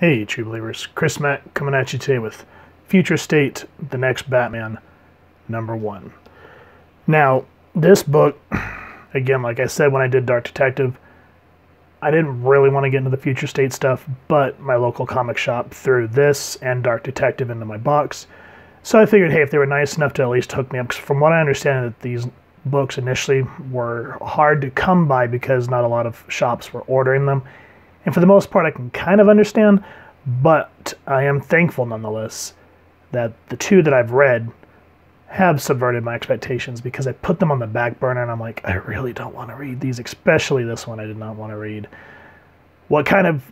Hey, true believers. Chris Mack coming at you today with Future State, The Next Batman, #1. Now, this book, again, like I said when I did Dark Detective, I didn't really want to get into the Future State stuff, but my local comic shop threw this and Dark Detective into my box. So I figured, hey, if they were nice enough to at least hook me up, because from what I understand, that these books initially were hard to come by because not a lot of shops were ordering them. And for the most part, I can kind of understand, but I am thankful nonetheless that the two that I've read have subverted my expectations, because I put them on the back burner and I'm like, I really don't want to read these, especially this one I did not want to read. What kind of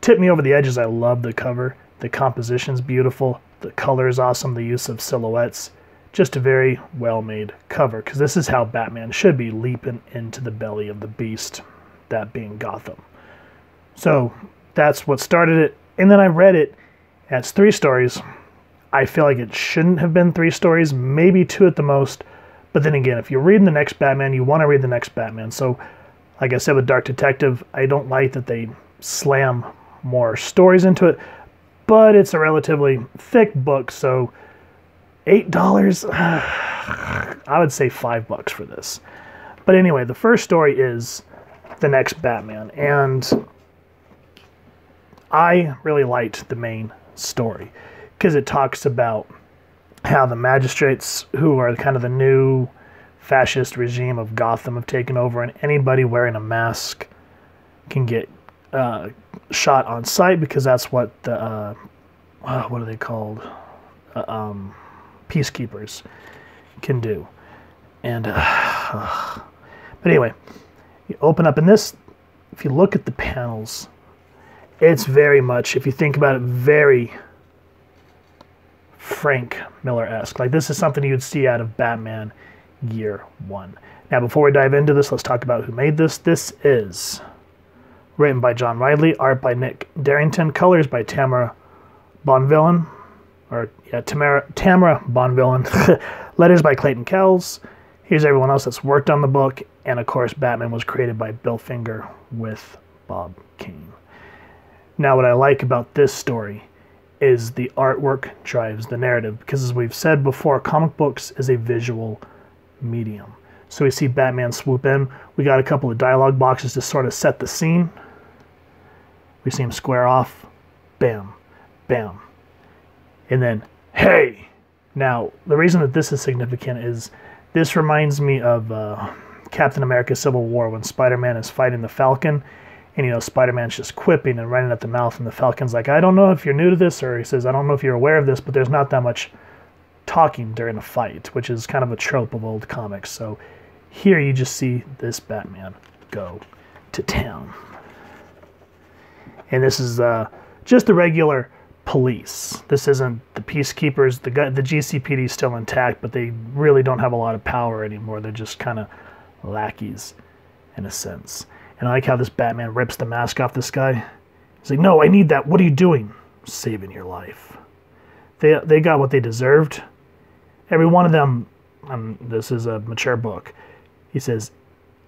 tipped me over the edge is I love the cover. The composition's beautiful. The color is awesome. The use of silhouettes. Just a very well-made cover, because this is how Batman should be, leaping into the belly of the beast, that being Gotham. So that's what started it, and then I read it. It's 3 stories. I feel like it shouldn't have been 3 stories, maybe 2 at the most. But then again, if you're reading the next Batman, you want to read the next Batman. So, like I said with Dark Detective, I don't like that they slam more stories into it, but it's a relatively thick book, so $8, I would say $5 for this. But anyway, the first story is The Next Batman, and I really liked the main story because it talks about how the magistrates, who are kind of the new fascist regime of Gotham, have taken over, and anybody wearing a mask can get shot on sight, because that's what the what are they called? Peacekeepers can do. And but anyway, you open up in this. If you look at the panels, it's very much, if you think about it, very Frank Miller-esque. Like, this is something you'd see out of Batman Year One. Now, before we dive into this, let's talk about who made this. This is written by John Ridley, art by Nick Darrington, colors by Tamara Bonvillain, Tamara Bonvillain, letters by Clayton Kells. Here's everyone else that's worked on the book, and of course, Batman was created by Bill Finger with Bob Kane. Now, what I like about this story is the artwork drives the narrative, because as we've said before, comic books is a visual medium. So we see Batman swoop in. We got a couple of dialogue boxes to sort of set the scene. We see him square off. Bam. Bam. And then, hey! Now, the reason that this is significant is this reminds me of Captain America Civil War, when Spider-Man is fighting the Falcon. And, you know, Spider-Man's just quipping and running at the mouth, and the Falcon's like, I don't know if you're new to this, or he says, I don't know if you're aware of this, but there's not that much talking during a fight, which is kind of a trope of old comics. So here you just see this Batman go to town. And this is just the regular police. This isn't the peacekeepers. The GCPD is still intact, but they really don't have a lot of power anymore. They're just kind of lackeys in a sense. And I like how this Batman rips the mask off this guy. He's like, no, I need that. What are you doing? Saving your life. They got what they deserved. Every one of them, this is a mature book, he says,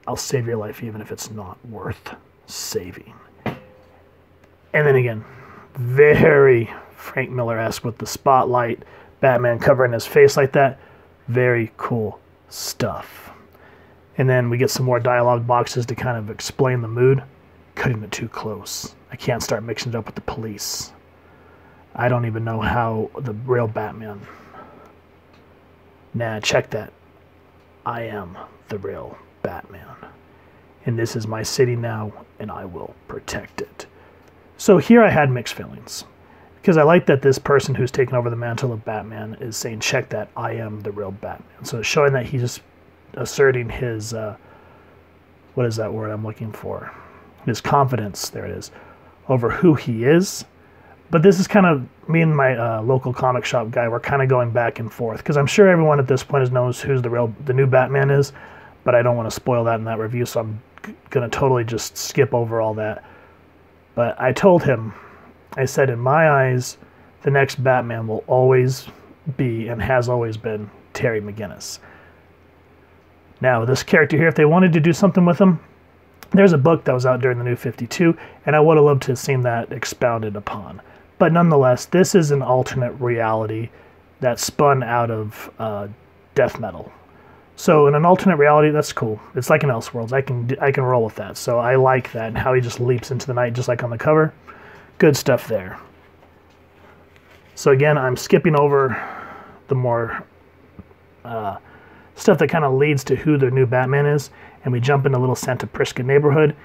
I'll save your life even if it's not worth saving. And then again, very Frank Miller-esque with the spotlight, Batman covering his face like that. Very cool stuff. And then we get some more dialogue boxes to kind of explain the mood. Cutting it too close. I can't start mixing it up with the police. I don't even know how the real Batman. Nah, check that. I am the real Batman. And this is my city now, and I will protect it. So here I had mixed feelings, because I like that this person who's taken over the mantle of Batman is saying, check that, I am the real Batman. So it's showing that he's asserting his, what is that word I'm looking for? His confidence, there it is, over who he is. But this is kind of, me and my local comic shop guy, we're kind of going back and forth, because I'm sure everyone at this point knows who's the new Batman is, but I don't want to spoil that in that review, so I'm going to totally just skip over all that. But I told him, I said, in my eyes, the next Batman will always be, and has always been, Terry McGinnis. Now, this character here, if they wanted to do something with him, There's a book that was out during the New 52, and I would have loved to have seen that expounded upon. But nonetheless, this is an alternate reality that spun out of death metal. So in an alternate reality, that's cool. It's like an Elseworlds. I can roll with that. So I like that, and how he just leaps into the night just like on the cover. Good stuff there. So again, I'm skipping over the more stuff that kind of leads to who the new Batman is, and we jump into little Santa Prisca neighborhood.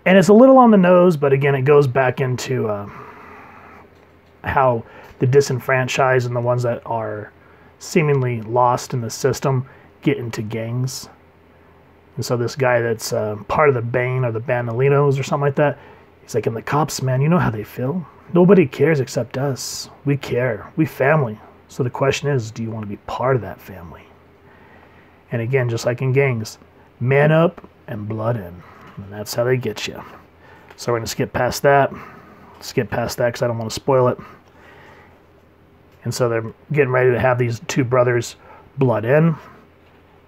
And it's a little on the nose, but again, it goes back into how the disenfranchised and the ones that are seemingly lost in the system get into gangs. And so this guy that's part of the Bane or the Bandolinos or something like that, he's like, and the cops, man, you know how they feel? Nobody cares except us. We care. We family. So the question is, do you want to be part of that family? And again, just like in gangs, man up and blood in. And that's how they get you. So we're going to skip past that. Skip past that because I don't want to spoil it. And so they're getting ready to have these two brothers blood in.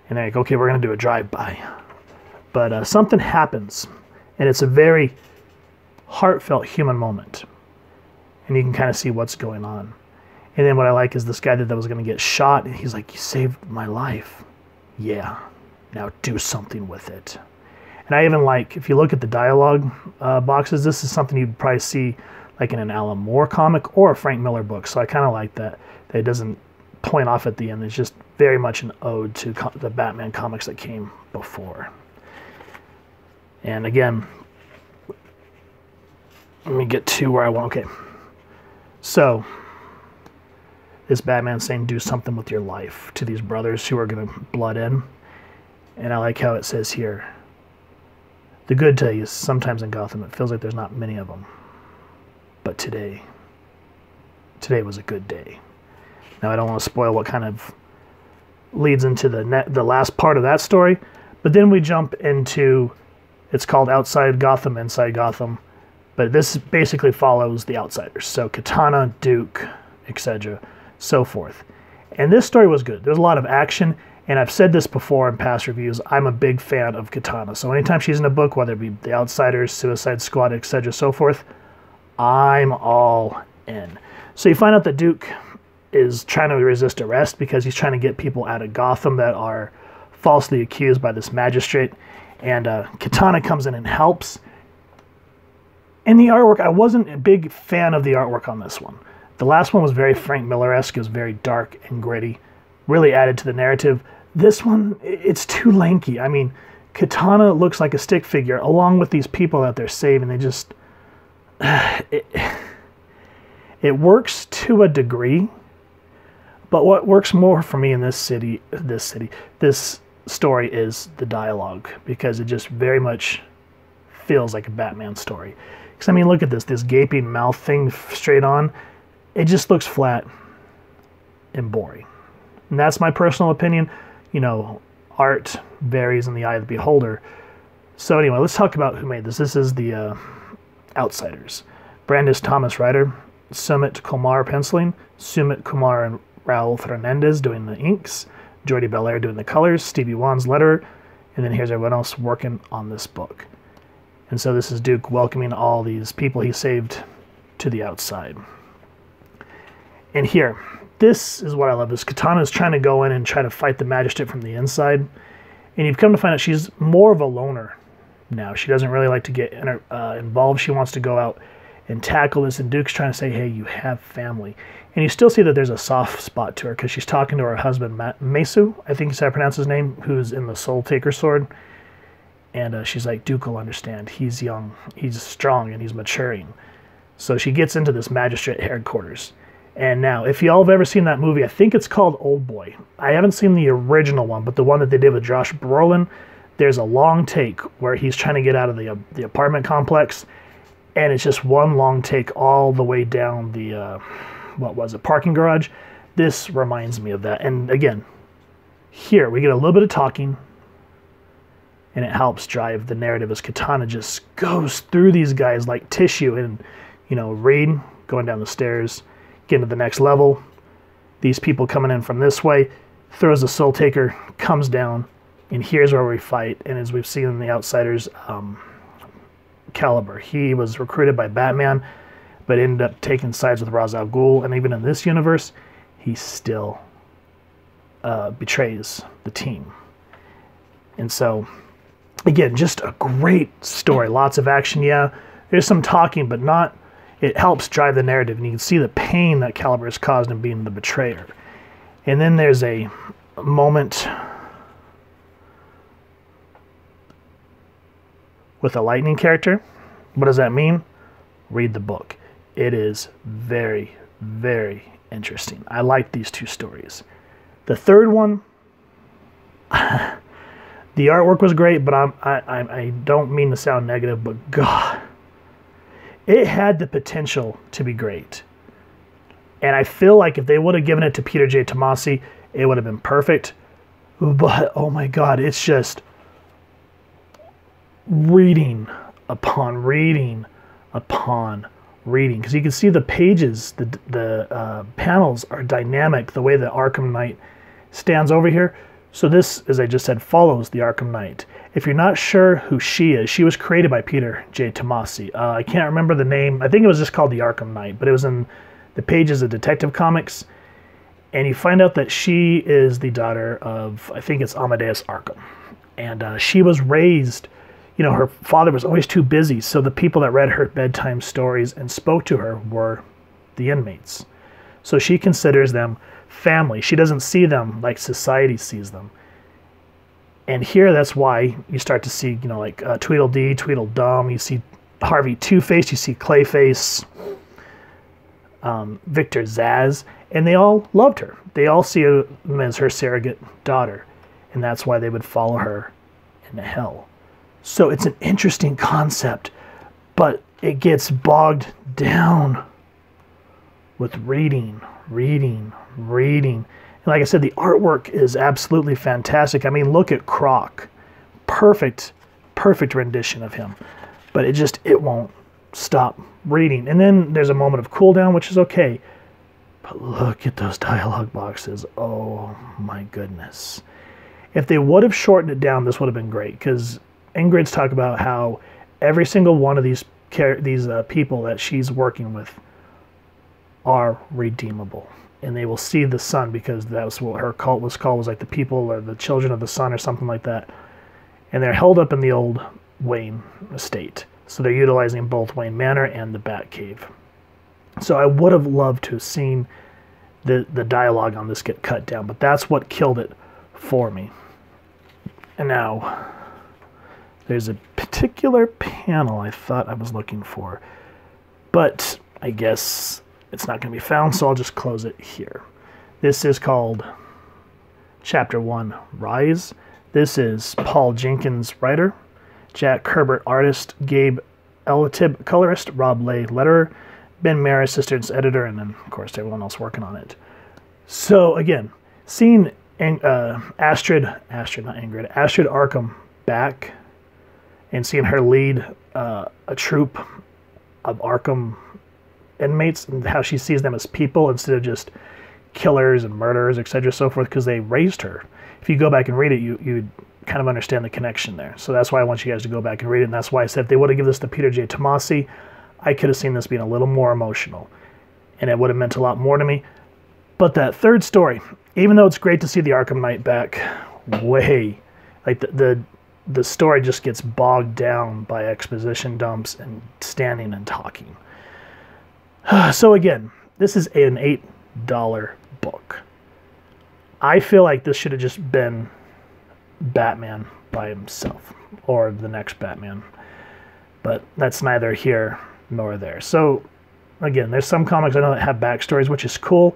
And they're like, okay, we're going to do a drive-by. But something happens. And it's a very heartfelt human moment. And you can kind of see what's going on. And then what I like is this guy that was going to get shot. And he's like, you saved my life. Yeah. Now do something with it. And I even like, if you look at the dialogue boxes, this is something you'd probably see like in an Alan Moore comic or a Frank Miller book. So I kind of like that it doesn't point off at the end. It's just very much an ode to the Batman comics that came before. And again, let me get to where I want. Okay. So this Batman saying, do something with your life to these brothers who are going to blood in. And I like how it says here, the good tell you sometimes in Gotham it feels like there's not many of them. But today was a good day. Now I don't want to spoil what kind of leads into the last part of that story, but then we jump into, it's called Outside Gotham, Inside Gotham, but this basically follows the Outsiders. So Katana, Duke, etc., so forth. And this story was good. There's a lot of action, and I've said this before in past reviews, I'm a big fan of Katana. So anytime she's in a book, whether it be The Outsiders, Suicide Squad, etc., so forth, I'm all in. So you find out that Duke is trying to resist arrest because he's trying to get people out of Gotham that are falsely accused by this magistrate. And Katana comes in and helps. And the artwork, I wasn't a big fan of the artwork on this one. The last one was very Frank Miller-esque. It was very dark and gritty. Really added to the narrative. This one, it's too lanky. I mean, Katana looks like a stick figure along with these people that they're saving. They just... It works to a degree, but what works more for me in this story is the dialogue, because it just very much feels like a Batman story. Because I mean, look at this gaping mouth thing straight on. It just looks flat and boring. And that's my personal opinion. You know, art varies in the eye of the beholder. So anyway, let's talk about who made this. This is the Outsiders. Brandis Thomas writer, Sumit Kumar penciling, Sumit Kumar and Raul Fernandez doing the inks, Jordi Belair doing the colors, Stevie Wan's letterer, and then here's everyone else working on this book. And so this is Duke welcoming all these people he saved to the outside. And here, this is what I love, is Katana's trying to go in and try to fight the magistrate from the inside. And you've come to find out she's more of a loner now. She doesn't really like to get involved. She wants to go out and tackle this, and Duke's trying to say, hey, you have family. And you still see that there's a soft spot to her, because she's talking to her husband, Mesu, I think is how I pronounce his name, who's in the Soul Taker sword. And she's like, Duke will understand. He's young, he's strong, and he's maturing. So she gets into this magistrate headquarters. And now, if y'all have ever seen that movie, I think it's called Old Boy. I haven't seen the original one, but the one that they did with Josh Brolin, there's a long take where he's trying to get out of the apartment complex, and it's just one long take all the way down the, parking garage. This reminds me of that. And again, here we get a little bit of talking, and it helps drive the narrative as Katana just goes through these guys like tissue. And, you know, Reed going down the stairs, getting to the next level, these people coming in from this way, throws the Soul Taker, comes down, and here's where we fight. And as we've seen in The Outsiders, Caliber, he was recruited by Batman, but ended up taking sides with Ra's al Ghul. And even in this universe, he still betrays the team. And so, again, just a great story. Lots of action, yeah. There's some talking, but not... It helps drive the narrative, and you can see the pain that Caliber has caused in being the betrayer. And then there's a moment with a lightning character. What does that mean? Read the book. It is very, very interesting. I like these two stories. The third one, the artwork was great, but I don't mean to sound negative, but God, it had the potential to be great. And I feel like if they would have given it to Peter J. Tomasi, it would have been perfect. But, oh my God, it's just reading upon reading upon reading. Because you can see the pages, the panels are dynamic, the way the Arkham Knight stands over here. So this, as I just said, follows the Arkham Knight. If you're not sure who she is, she was created by Peter J. Tomasi. I can't remember the name. I think it was just called the Arkham Knight, but it was in the pages of Detective Comics. And you find out that she is the daughter of, I think it's Amadeus Arkham. And she was raised, you know, her father was always too busy, so the people that read her bedtime stories and spoke to her were the inmates. So she considers them family. She doesn't see them like society sees them. And here, that's why you start to see, you know, like Tweedledee, Tweedledum. You see Harvey Two-Face. You see Clayface, Victor Zsasz, and they all loved her. They all see her as her surrogate daughter, and that's why they would follow her into hell. So it's an interesting concept, but it gets bogged down with reading. And like I said, the artwork is absolutely fantastic. I mean, look at Croc. Perfect rendition of him. But it won't stop reading. And then there's a moment of cool down, which is okay. But look at those dialogue boxes. Oh my goodness. If they would have shortened it down, this would have been great. Because Ingrid's talk about how every single one of these people that she's working with are redeemable. And they will see the sun, because that was what her cult was called, was like the people or the children of the sun or something like that. And they're held up in the old Wayne estate. So they're utilizing both Wayne Manor and the Batcave. So I would have loved to have seen the dialogue on this get cut down, but that's what killed it for me. And now, there's a particular panel I thought I was looking for, but I guess it's not going to be found, so I'll just close it here. This is called Chapter 1, Rise. This is Paul Jenkins, writer, Jack Herbert, artist, Gabe Elatib, colorist, Rob Lay, letterer, Ben Mayer, assistant editor, and then, of course, everyone else working on it. So, again, seeing Astrid Arkham back and seeing her lead a troop of Arkham inmates and how she sees them as people instead of just killers and murderers, etc., so forth, because they raised her. If you go back and read it, you kind of understand the connection there. So that's why I want you guys to go back and read it, and that's why I said if they would have given this to Peter J. Tomasi, I could have seen this being a little more emotional, and it would have meant a lot more to me. But that third story, even though it's great to see the Arkham Knight back, the story just gets bogged down by exposition dumps and standing and talking. So again, this is an $8 book. I feel like this should have just been Batman by himself, or the next Batman. But that's neither here nor there. So again, there's some comics I know that have backstories, which is cool.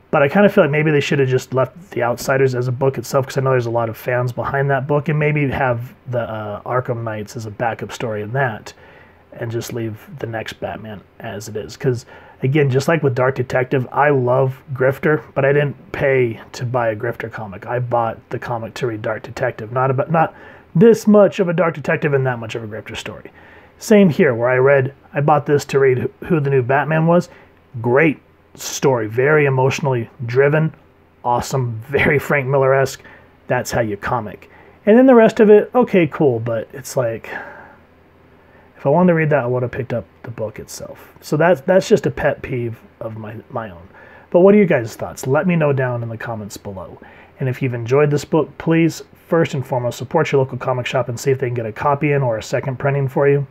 But I kind of feel like maybe they should have just left The Outsiders as a book itself, because I know there's a lot of fans behind that book, and maybe have the Arkham Knights as a backup story in that, and just leave the next Batman as it is. Because, again, just like with Dark Detective, I love Grifter, but I didn't pay to buy a Grifter comic. I bought the comic to read Dark Detective, not this much of a Dark Detective and that much of a Grifter story. Same here, where I bought this to read who the new Batman was. Great story, very emotionally driven, awesome, very Frank Miller-esque. That's how you comic. And then the rest of it, okay, cool, but it's like, if I wanted to read that, I would have picked up the book itself. So that's just a pet peeve of my own. But what are your guys' thoughts? Let me know down in the comments below. And if you've enjoyed this book, please, first and foremost, support your local comic shop and see if they can get a copy in or a second printing for you.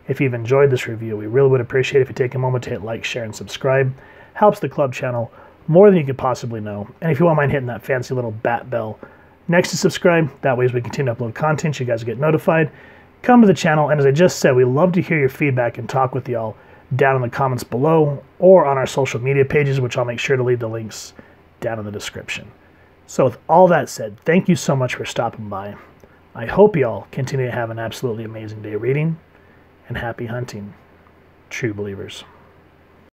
If you've enjoyed this review, we really would appreciate it if you take a moment to hit like, share, and subscribe. Helps the club channel more than you could possibly know. And if you won't mind hitting that fancy little bat bell next to subscribe, that way as we continue to upload content, you guys get notified. Come to the channel, and as I just said, we love to hear your feedback and talk with y'all down in the comments below or on our social media pages, which I'll make sure to leave the links down in the description. So with all that said, thank you so much for stopping by. I hope y'all continue to have an absolutely amazing day reading, and happy hunting, true believers.